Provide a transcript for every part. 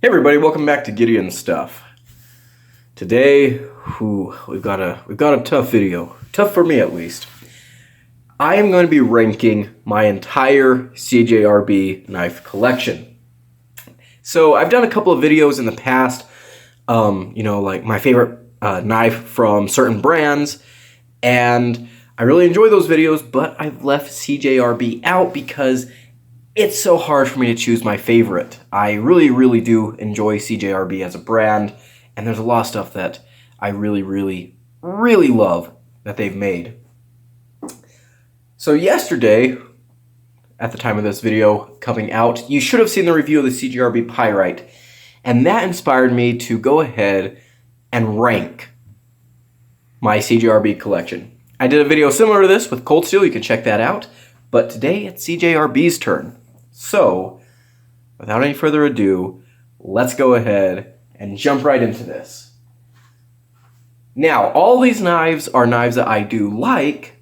Hey everybody, welcome back to Gideon Stuff. Today, we've got a tough video. Tough for me at least. I am going to be ranking my entire CJRB knife collection. So I've done a couple of videos in the past, like my favorite knife from certain brands, and I really enjoy those videos, but I've left CJRB out because it's so hard for me to choose my favorite. I really do enjoy CJRB as a brand, and there's a lot of stuff that I really love that they've made. So yesterday, at the time of this video coming out, you should have seen the review of the CJRB Pyrite, and that inspired me to go ahead and rank my CJRB collection. I did a video similar to this with cold steel, you can check that out, but today it's CJRB's turn. So, without any further ado, let's go ahead and jump right into this. Now, all these knives are knives that I do like.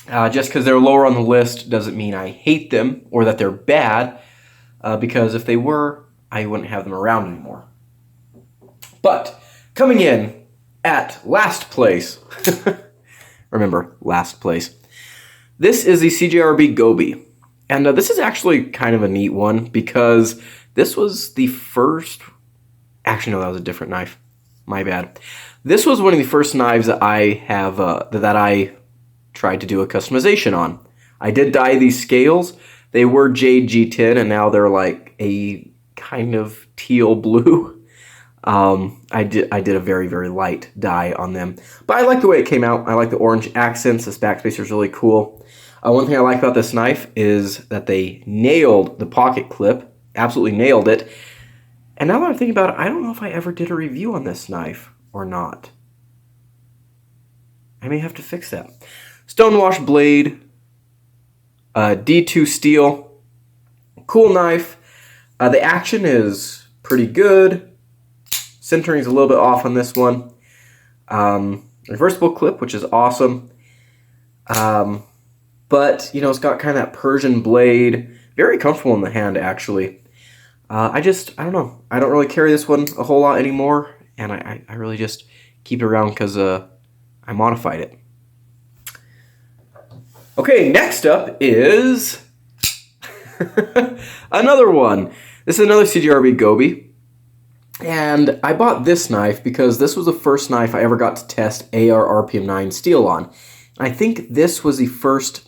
Just because they're lower on the list doesn't mean I hate them or that they're bad, because if they were, I wouldn't have them around anymore. But, coming in at last place, remember, last place, this is the CJRB Gobi. And this is actually kind of a neat one because this was the first... Actually, no, that was a different knife. My bad. This was one of the first knives that I have that I tried to do a customization on. I did dye these scales. They were Jade G10, and now they're like a kind of teal blue. I did a very light dye on them, but I like the way it came out. I like the orange accents. This backspacer is really cool. One thing I like about this knife is that they nailed the pocket clip, absolutely nailed it. And now that I'm thinking about it, I don't know if I ever did a review on this knife or not. I may have to fix that. Stonewash blade, D2 steel, cool knife. The action is pretty good. Centering is a little bit off on this one. Reversible clip, which is awesome. But, it's got kind of that Persian blade. Very comfortable in the hand, actually. I don't know. I don't really carry this one a whole lot anymore. And I really just keep it around because I modified it. Okay, next up is another one. This is another CJRB Gobi. And I bought this knife because this was the first knife I ever got to test AR RPM 9 steel on. I think this was the first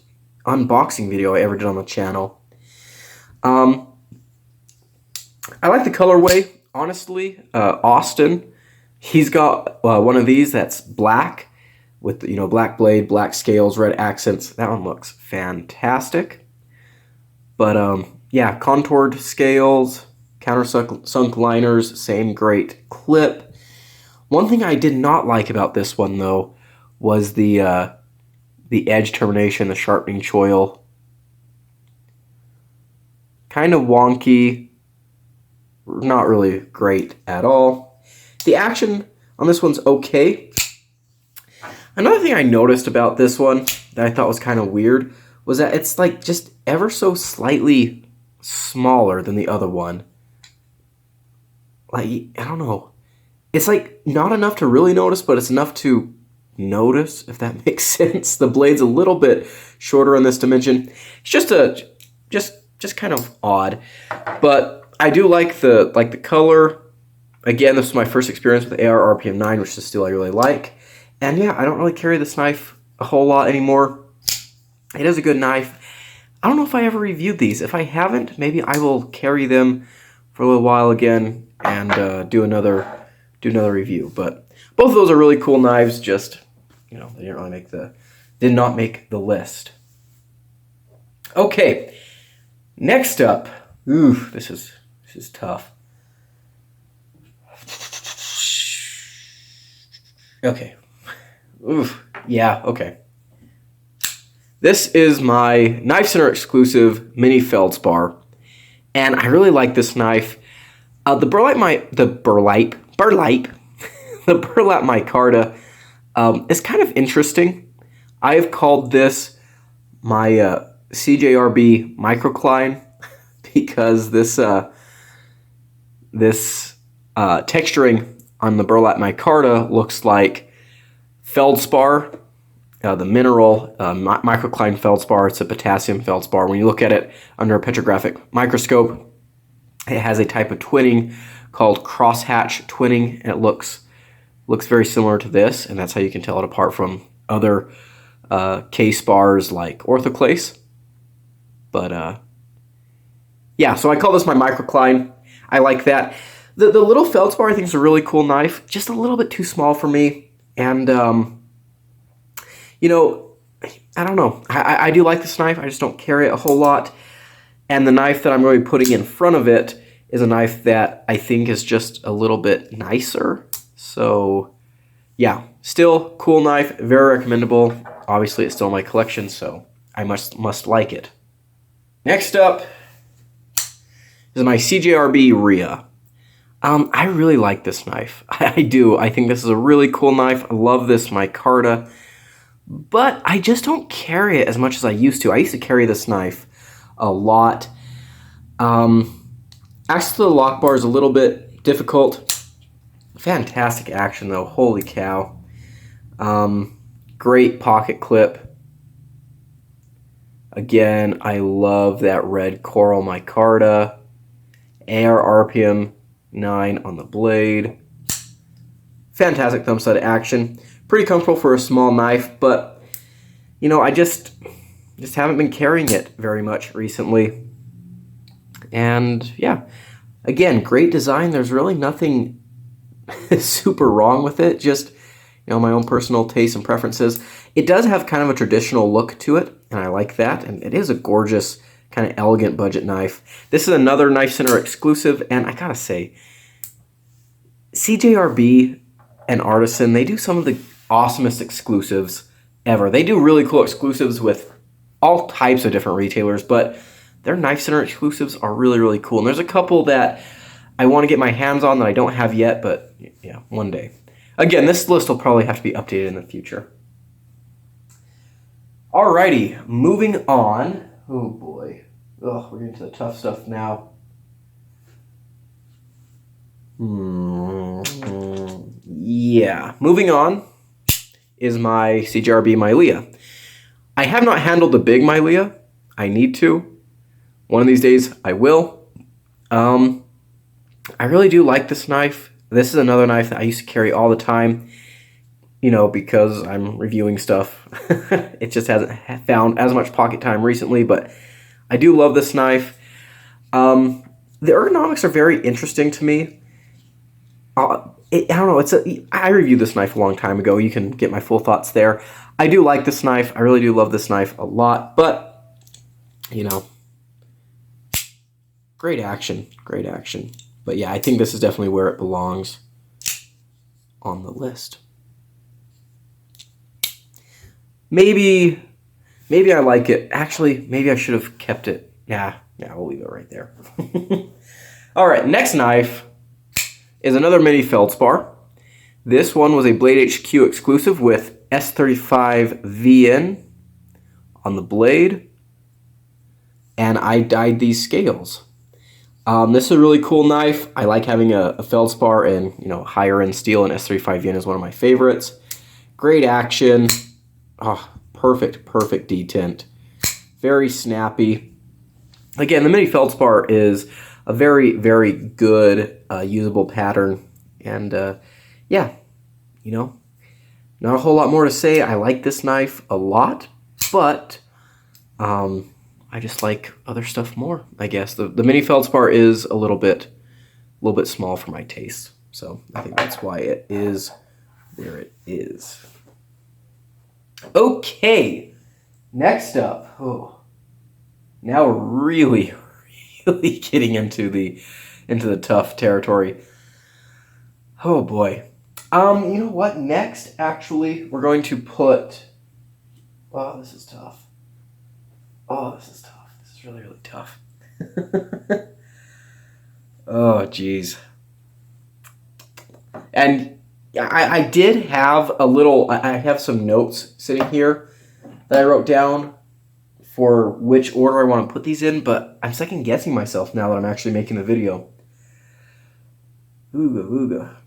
unboxing video I ever did on the channel. I like the colorway, honestly. Austin, he's got one of these that's black with black blade, black scales, red accents. That one looks fantastic. But yeah, contoured scales, countersunk liners, same great clip. One thing I did not like about this one though was the edge termination, the sharpening choil. Kind of wonky. Not really great at all. The action on this one's okay. Another thing I noticed about this one that I thought was kind of weird was that it's like just ever so slightly smaller than the other one. Like, I don't know. It's like not enough to really notice, but it's enough to notice, if that makes sense. The blade's a little bit shorter on this dimension. It's just kind of odd, but I do like the color. Again, this was my first experience with AR RPM 9, which is still I really like. And yeah, I don't really carry this knife a whole lot anymore. It is a good knife. I don't know if I ever reviewed these. If I haven't, maybe I will carry them for a little while again and do another review. But both of those are really cool knives. Just they didn't really did not make the list. Okay, next up. Ooh, this is tough. Okay. Oof. Yeah. Okay. This is my Knife Center exclusive mini feldspar, and I really like this knife. The burlap micarta is kind of interesting. I have called this my CJRB microcline because this this texturing on the burlap micarta looks like feldspar, the mineral microcline feldspar. It's a potassium feldspar. When you look at it under a petrographic microscope, it has a type of twinning called crosshatch twinning, and it looks very similar to this, and that's how you can tell it apart from other K-spars like orthoclase. But yeah, so I call this my microcline. I like that. The little feldspar I think is a really cool knife, just a little bit too small for me, and you know, I don't know. I do like this knife, I just don't carry it a whole lot. And the knife that I'm going to be putting in front of it is a knife that I think is just a little bit nicer. So yeah, still cool knife, very recommendable. Obviously it's still in my collection, so I must like it. Next up is my CJRB Rhea. I really like this knife. I do. I think this is a really cool knife. I love this micarta, but I just don't carry it as much as I used to. I used to carry this knife a lot. Access to the lock bar is a little bit difficult. Fantastic action though, holy cow. Great pocket clip. Again, I love that red coral micarta. AR RPM 9 on the blade. Fantastic thumb stud action. Pretty comfortable for a small knife, but you know, I just haven't been carrying it very much recently. And yeah, again, great design. There's really nothing super wrong with it. Just, you know, my own personal tastes and preferences. It does have kind of a traditional look to it, and I like that. And it is a gorgeous, kind of elegant budget knife. This is another Knife Center exclusive, and I gotta say, CJRB and Artisan, they do some of the awesomest exclusives ever. They do really cool exclusives with all types of different retailers, but their Knife Center exclusives are really, really cool. And there's a couple that I want to get my hands on that I don't have yet, but yeah, one day. Again, this list will probably have to be updated in the future. Alrighty, moving on. Oh boy. Oh, we're getting to the tough stuff now. Yeah, moving on is my CJRB Mylia. I have not handled the big Mylia. I need to. One of these days, I will. I really do like this knife. This is another knife that I used to carry all the time, you know, because I'm reviewing stuff. It just hasn't found as much pocket time recently, but I do love this knife. The ergonomics are very interesting to me. I don't know. I reviewed this knife a long time ago. You can get my full thoughts there. I do like this knife. I really do love this knife a lot, but, you know, great action. Great action. But yeah, I think this is definitely where it belongs on the list. Maybe I like it. Actually, maybe I should have kept it. Yeah, we'll leave it right there. All right, next knife is another mini feldspar. This one was a Blade HQ exclusive with S35VN on the blade, and I dyed these scales. This is a really cool knife. I like having a feldspar and, you know, higher end steel, and S35VN is one of my favorites. Great action. Oh, perfect detent. Very snappy. Again, the mini feldspar is a very, very good usable pattern, and yeah, you know, not a whole lot more to say. I like this knife a lot, but I just like other stuff more, I guess. The mini feldspar is a little bit small for my taste, so I think that's why it is where it is. Okay, next up. Oh, now we're really getting into the tough territory. Oh boy. You know what? Next, actually, we're going to put. Oh, this is tough. Oh, this is tough. This is really tough. Oh, geez. And I did have I have some notes sitting here that I wrote down for which order I want to put these in, but I'm second guessing myself now that I'm actually making the video. Ooga, ooga.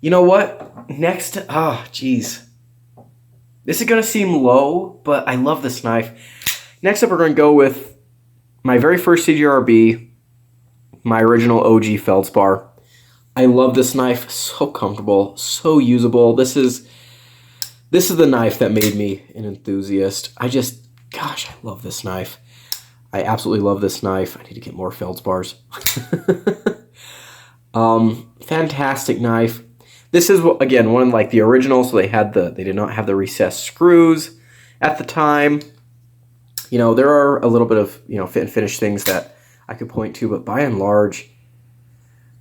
You know what? Next, geez. This is going to seem low, but I love this knife. Next up, we're going to go with my very first CJRB, my original OG feldspar. I love this knife. So comfortable, so usable. This is the knife that made me an enthusiast. Gosh, I love this knife. I absolutely love this knife. I need to get more feldspars. Fantastic knife. This is, again, one of like the originals, so they did not have the recessed screws at the time. You know, there are a little bit of, you know, fit and finish things that I could point to, but by and large,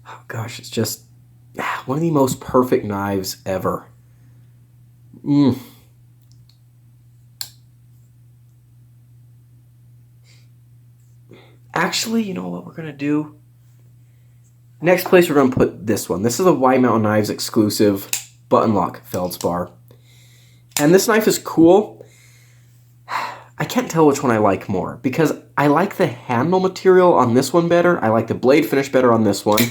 oh gosh, it's just one of the most perfect knives ever. Actually, you know what we're going to do? Next place, we're going to put this one. This is a White Mountain Knives exclusive button lock feldspar. And this knife is cool. I can't tell which one I like more because I like the handle material on this one better. I like the blade finish better on this one.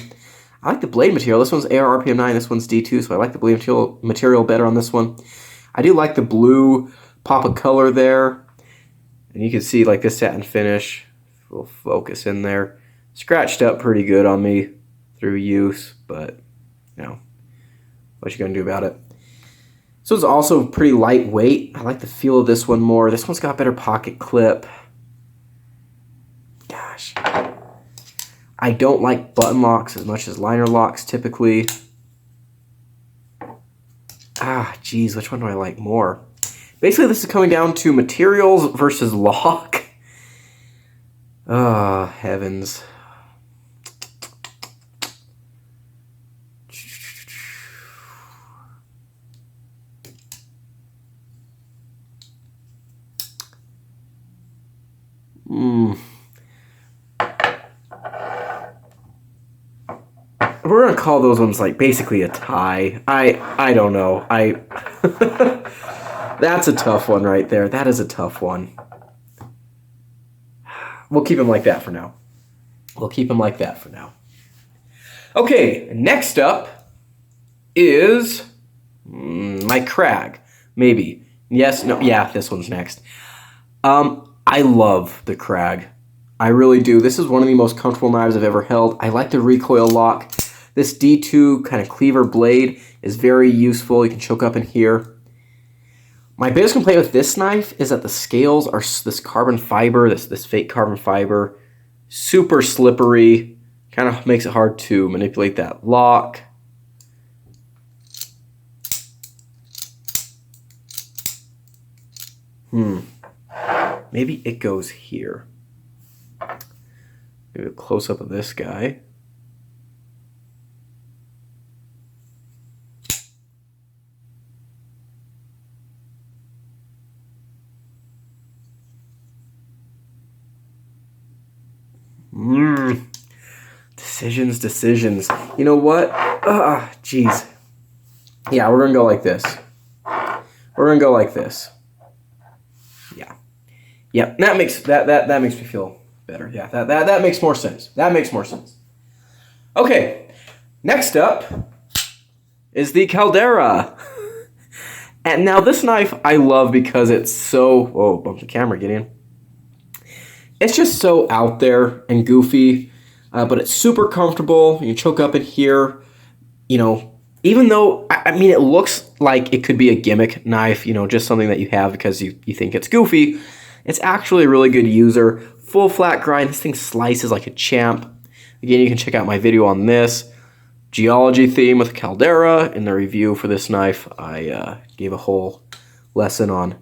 I like the blade material. This one's AR RPM 9, this one's D2, so I like the blade material better on this one. I do like the blue pop of color there. And you can see like this satin finish. We'll focus in there. Scratched up pretty good on me through use, but you know, what you gonna do about it? This one's also pretty lightweight. I like the feel of this one more. This one's got better pocket clip. Gosh. I don't like button locks as much as liner locks typically. Geez, which one do I like more? Basically, this is coming down to materials versus lock. Oh, heavens. We're gonna call those ones like basically a tie. I don't know. That's a tough one right there. That is a tough one. We'll keep them like that for now. We'll keep them like that for now. Okay, next up is my Crag. Maybe. Yes, no, yeah, this one's next. I love the Crag. I really do. This is one of the most comfortable knives I've ever held. I like the recoil lock. This D2 kind of cleaver blade is very useful. You can choke up in here. My biggest complaint with this knife is that the scales are this carbon fiber, this fake carbon fiber. Super slippery. Kind of makes it hard to manipulate that lock. Maybe it goes here. Give a close-up of this guy. Decisions. You know what? Jeez. Yeah, we're gonna go like this. We're gonna go like this. Yeah, that makes me feel better. Yeah, that makes more sense. That makes more sense. Okay, next up is the Caldera. And now this knife I love because it's so, whoa, bump the camera, Gideon. It's just so out there and goofy, but it's super comfortable. You choke up in here, you know, even though, I mean, it looks like it could be a gimmick knife, you know, just something that you have because you think it's goofy. It's actually a really good user. Full flat grind. This thing slices like a champ. Again, you can check out my video on this. Geology theme with Caldera. In the review for this knife, I gave a whole lesson on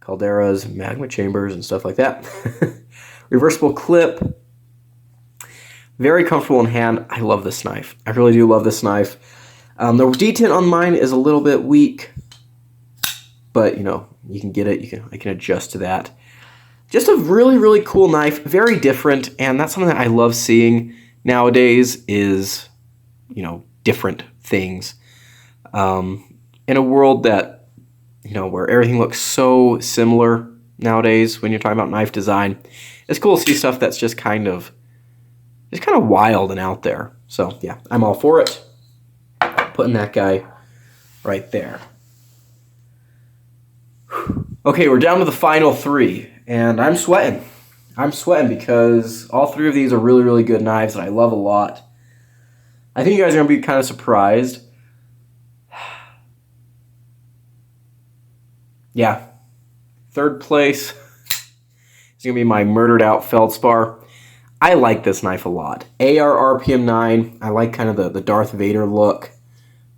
Caldera's magma chambers and stuff like that. Reversible clip. Very comfortable in hand. I love this knife. I really do love this knife. The detent on mine is a little bit weak, but you know, you can get it. I can adjust to that. Just a really, really cool knife. Very different, and that's something that I love seeing nowadays is, you know, different things. In a world that you know, where everything looks so similar nowadays when you're talking about knife design. It's cool to see stuff that's just kind of wild and out there. So yeah, I'm all for it. Putting that guy right there. Okay, we're down to the final 3, and I'm sweating. I'm sweating because all 3 of these are really, really good knives that I love a lot. I think you guys are going to be kind of surprised. Yeah, 3rd place is going to be my murdered out feldspar. I like this knife a lot. AR RPM 9. I like kind of the Darth Vader look.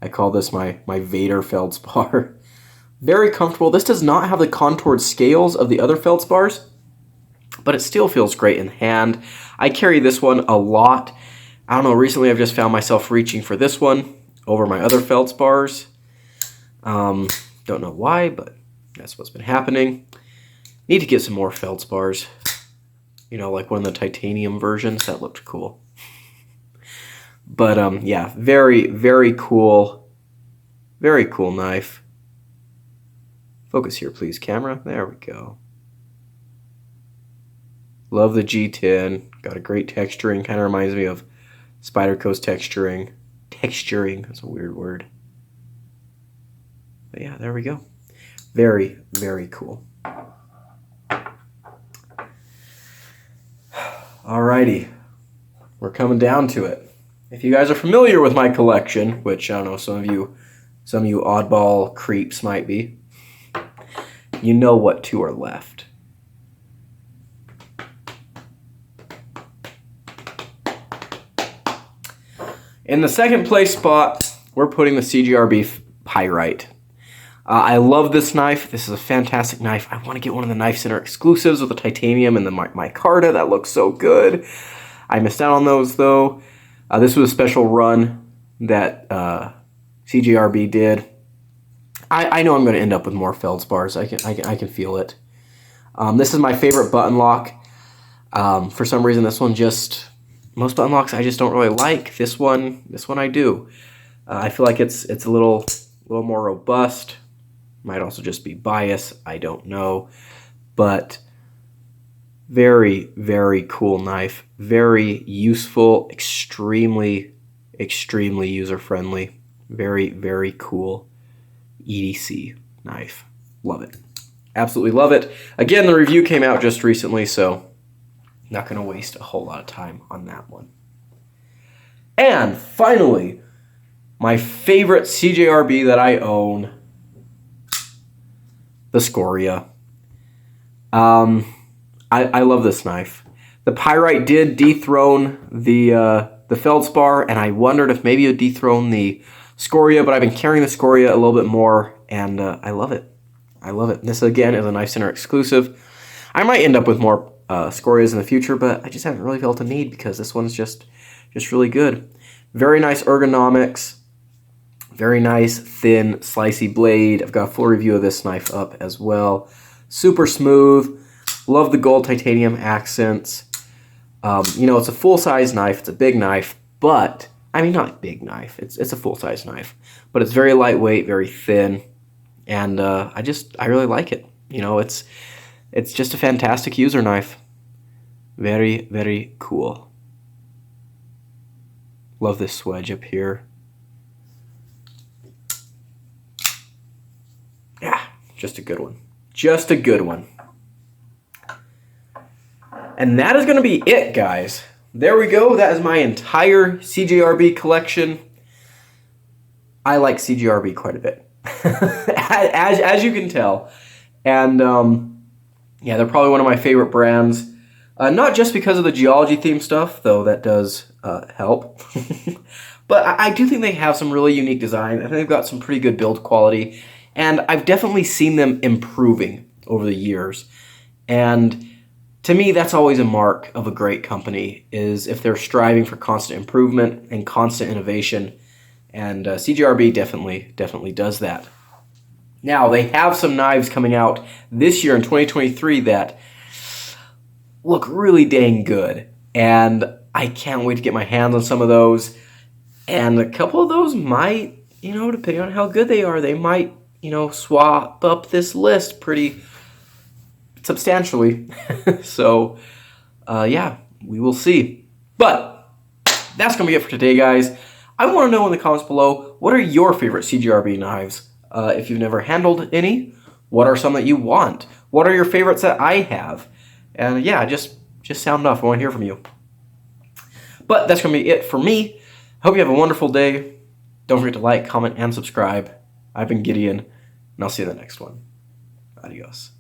I call this my Vader feldspar. Very comfortable. This does not have the contoured scales of the other feldspars, but it still feels great in hand. I carry this one a lot. I don't know, recently I've just found myself reaching for this one over my other feldspars. Don't know why, but that's what's been happening. Need to get some more feldspars. You know, like one of the titanium versions. That looked cool. But yeah, very, very cool. Very cool knife. Focus here, please, camera. There we go. Love the G10. Got a great texturing. Kind of reminds me of Spyderco's texturing. Texturing, that's a weird word. But yeah, there we go. Very, very cool. Alrighty. We're coming down to it. If you guys are familiar with my collection, which I don't know, some of you oddball creeps might be, you know what 2 are left. In the 2nd place spot, we're putting the CJRB Pyrite. I love this knife. This is a fantastic knife. I want to get one of the Knife Center exclusives with the titanium and the micarta. That looks so good. I missed out on those though. This was a special run that CJRB did. I know I'm going to end up with more feldspars. I can feel it. This is my favorite button lock. For some reason, this one most button locks I just don't really like. This one I do. I feel like it's a little more robust. Might also just be bias. I don't know, but very, very cool knife. Very useful. Extremely, extremely user friendly. Very, very cool EDC knife. Love it. Absolutely love it. Again, the review came out just recently, so not going to waste a whole lot of time on that one. And finally, my favorite CJRB that I own, the Scoria. I love this knife. The Pyrite did dethrone the feldspar, and I wondered if maybe it would dethrone the Scoria, but I've been carrying the Scoria a little bit more, and I love it. I love it. This, again, is a Knife Center exclusive. I might end up with more Scorias in the future, but I just haven't really felt a need because this one's just really good. Very nice ergonomics. Very nice, thin, slicey blade. I've got a full review of this knife up as well. Super smooth. Love the gold titanium accents. You know, it's a full-size knife. It's a big knife, but I mean, not a big knife. It's a full-size knife, but it's very lightweight, very thin, and I really like it. You know, it's just a fantastic user knife. Very, very cool. Love this swedge up here. Yeah, just a good one. Just a good one. And that is going to be it, guys. There we go. That is my entire CJRB collection. I like CJRB quite a bit, as you can tell. And yeah, they're probably one of my favorite brands. Not just because of the geology theme stuff, though that does help. But I do think they have some really unique design. I think they've got some pretty good build quality. And I've definitely seen them improving over the years. And to me, that's always a mark of a great company, is if they're striving for constant improvement and constant innovation. And CJRB definitely does that. Now, they have some knives coming out this year in 2023 that look really dang good. And I can't wait to get my hands on some of those. And a couple of those might, you know, depending on how good they are, they might swap up this list pretty substantially. So, yeah, we will see. But that's going to be it for today, guys. I want to know in the comments below, what are your favorite CJRB knives? If you've never handled any, what are some that you want? What are your favorites that I have? And yeah, just sound off. I want to hear from you. But that's going to be it for me. Hope you have a wonderful day. Don't forget to like, comment, and subscribe. I've been Gideon, and I'll see you in the next one. Adios.